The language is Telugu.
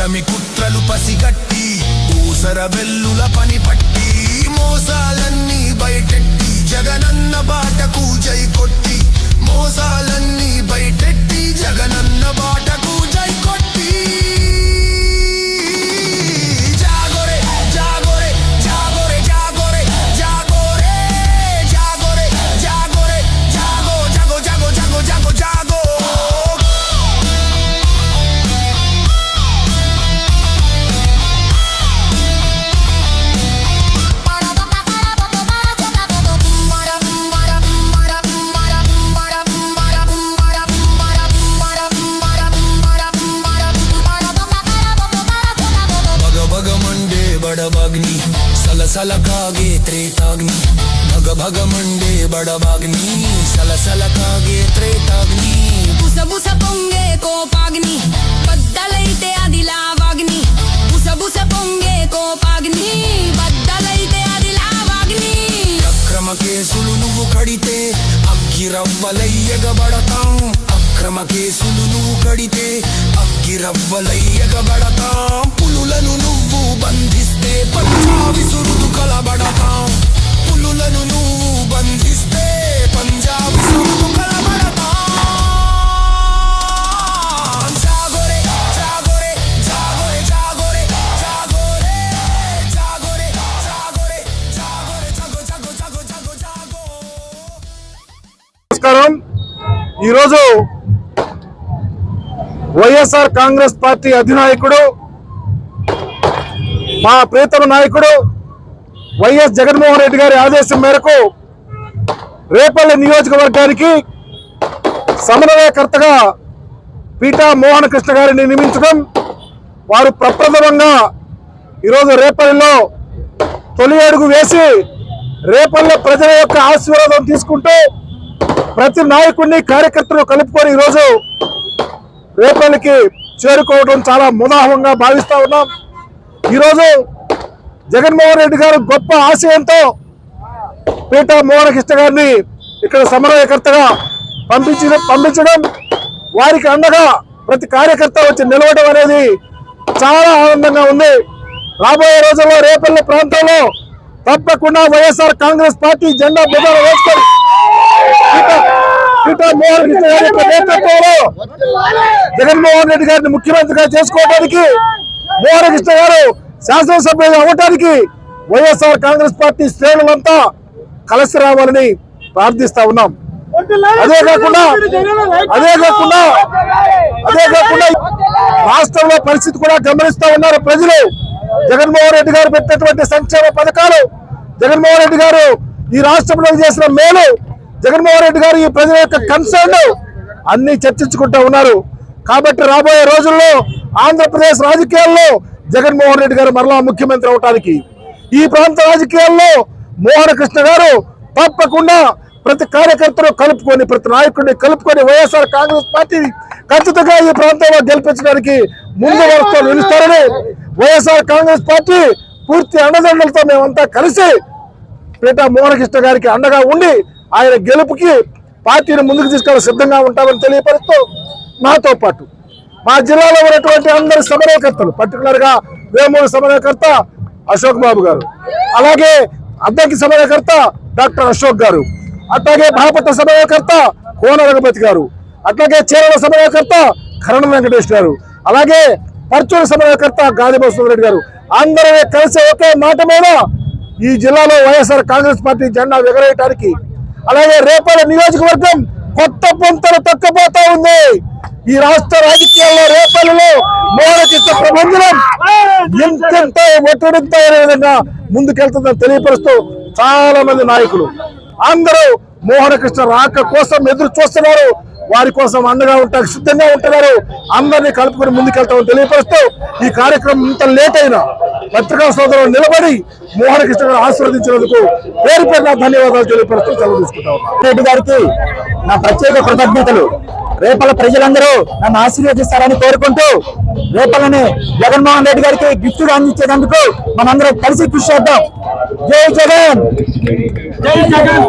కూటమి కుట్రలు పసిగట్టి ఊసర వెల్లుల పని పట్టి మోసాలన్నీ బయటెట్టి జగనన్న బాటకు జై కొట్టి మోసాలన్నీ బయటెట్టి జగనన్న బాటకు జై కొట్టి జాగోరే జాగోరే జాగోరే జాగోరే జాగోరే జాగోరే జాగోరే జాగో జాగో జాగో జాగో జాగో జాగో बड़बाग्नि सलसल कागे त्रेताग्नि भग भग मंडे बड़बाग्नि सलसल कागे त्रेताग्नि बुस बुस पोंगे कोपाग्नि बद्दलैते अदि लावाग्नि बुस बुस पोंगे कोपाग्नि बद्दलैते अदि लावाग्नि अक्रम केसुलु नुव्वु कडिते अग्गिरव्वलैयगबडतां अक्रम केसुलु नुव्वु कडिते अग्गिरव्वलैयगबडतां पुलुలను నువ్వు బంధిస్తే పంజాబీ సురుడు కలబడతాం పులులను నువ్వు బంధిస్తే పంజాబీ సురుడు కలబడతాం జాగోరే జాగోరే జాగోరే జాగోరే జాగోరే జాగోరే జాగోరే జాగోరే జాగో జాగో జాగో జాగో జాగో. నమస్కారం. ఈరోజు వైఎస్ఆర్ కాంగ్రెస్ పార్టీ అధినాయకుడు మా ప్రియతమ నాయకుడు వైఎస్ జగన్మోహన్ రెడ్డి గారి ఆదేశం మేరకు రేపల్లి నియోజకవర్గానికి సమన్వయకర్తగా పీఠా మోహన కృష్ణ గారిని నియమించడం, వారు ప్రప్రథమంగా ఈరోజు రేపల్లిలో తొలి అడుగు వేసి రేపల్లి ప్రజల యొక్క ఆశీర్వాదం తీసుకుంటూ ప్రతి నాయకుడిని కార్యకర్తలు కలుపుకొని ఈరోజు రేపల్లికి చేరుకోవడం చాలా ముదాహంగా భావిస్తా ఉన్నాం. ఈరోజు జగన్మోహన్ రెడ్డి గారు గొప్ప ఆశయంతో పీఠా మోహన కృష్ణ గారిని ఇక్కడ సమన్వయకర్తగా పంపించడం, వారికి అండగా ప్రతి కార్యకర్త వచ్చి నిలవడం అనేది చాలా ఆనందంగా ఉంది. రాబోయే రోజుల్లో రేపల్లి ప్రాంతంలో తప్పకుండా వైఎస్ఆర్ కాంగ్రెస్ పార్టీ జెండా భుజాన వేసుకొని పీఠా మోహన కృష్ణ గారి యొక్క నేతృత్వంలో జగన్మోహన్ రెడ్డి గారిని ముఖ్యమంత్రిగా చేసుకోవడానికి, మోహన కృష్ణ గారు శాసనసభ్యులు అవ్వడానికి వైఎస్ఆర్ కాంగ్రెస్ పార్టీ శ్రేణులంతా కలిసి రావాలని ప్రార్థిస్తా ఉన్నాం. అదే కాకుండా రాష్ట్రంలో పరిస్థితి కూడా గమనిస్తా ఉన్నారు ప్రజలు. జగన్మోహన్ రెడ్డి గారు పెట్టినటువంటి సంక్షేమ పథకాలు, జగన్మోహన్ రెడ్డి గారు ఈ రాష్ట్రంలో చేసిన మేలు, జగన్మోహన్ రెడ్డి గారు ఈ ప్రజల యొక్క కన్సర్న్ అన్ని చర్చించుకుంటూ ఉన్నారు. కాబట్టి రాబోయే రోజుల్లో ఆంధ్రప్రదేశ్ రాజకీయాల్లో జగన్మోహన్ రెడ్డి గారు మరలా ముఖ్యమంత్రి అవడానికి, ఈ ప్రాంత రాజకీయాల్లో మోహన కృష్ణ గారు తప్పకుండా ప్రతి కార్యకర్తను కలుపుకొని, ప్రతి నాయకుడిని కలుపుకొని వైఎస్ఆర్ కాంగ్రెస్ పార్టీని ఖచ్చితంగా ఈ ప్రాంతంలో గెలిపించడానికి ముందు వరుసలో నిలుస్తారని, వైఎస్ఆర్ కాంగ్రెస్ పార్టీ పూర్తి అండదండలతో మేమంతా కలిసి పీఠా మోహన కృష్ణ గారికి అండగా ఉండి ఆయన గెలుపుకి పార్టీని ముందుకు తీసుకెళ్ళి సిద్ధంగా ఉంటామని తెలియపరుస్తూ, నాతో పాటు మా జిల్లాలో ఉన్నటువంటి అందరి సమన్వయకర్తలు, పర్టికులర్ గా వేమూరు సమన్వయకర్త అశోక్ బాబు గారు, అలాగే అద్దంకి సమన్వయకర్త డాక్టర్ అశోక్ గారు, అట్లాగే బాపట్ల సమన్వయకర్త కోన రఘుపతి గారు, అట్లాగే చీరల సమన్వయకర్త కరణం వెంకటేష్ గారు, అలాగే పర్చూరు సమన్వయకర్త గాలి రెడ్డి గారు, అందరూ కలిసి ఒకే మాట మీద ఈ జిల్లాలో వైఎస్ఆర్ కాంగ్రెస్ పార్టీ జెండా ఎగరేయడానికి, అలాగే రేపల్లి నియోజకవర్గం కొత్త పొంతలు తక్కపోతా ఉంది. ఈ రాష్ట్ర రాజకీయాల్లో రేపల్లిలో మోహన కృష్ణ ప్రబంధనం ఎంతెంత ఒత్తిడితో అనే విధంగా ముందుకెళ్తుందని తెలియపరుస్తూ చాలా మంది నాయకులు అందరూ మోహన కృష్ణ రాక కోసం ఎదురు చూస్తున్నారు. వారి కోసం అండగా ఉంటారు, సిద్ధంగా ఉంటున్నారు. అందరినీ కలుపుకొని ముందుకెళ్తామని తెలియపరుస్తూ ఈ కార్యక్రమం ఇంత లేట్ అయినా పత్రికా సోదరులు నిలబడి మోహన కృష్ణ గారు ఆశీర్వదించినందుకు పేరు పేరున ధన్యవాదాలు తెలియపరుస్తూ సెలవు తీసుకుంటా ఉన్నాను. రెడ్డి గారికి నా ప్రత్యేక కృతజ్ఞతలు. రేపల్ల ప్రజలందరూ నన్ను ఆశీర్వదిస్తారని కోరుకుంటూ రేపల్లని జగన్మోహన్ రెడ్డి గారికి గిఫ్ట్ గా అందించేందుకు మనందరం కలిసి కృషి చేద్దాం. జై జగన్, జై జగన్.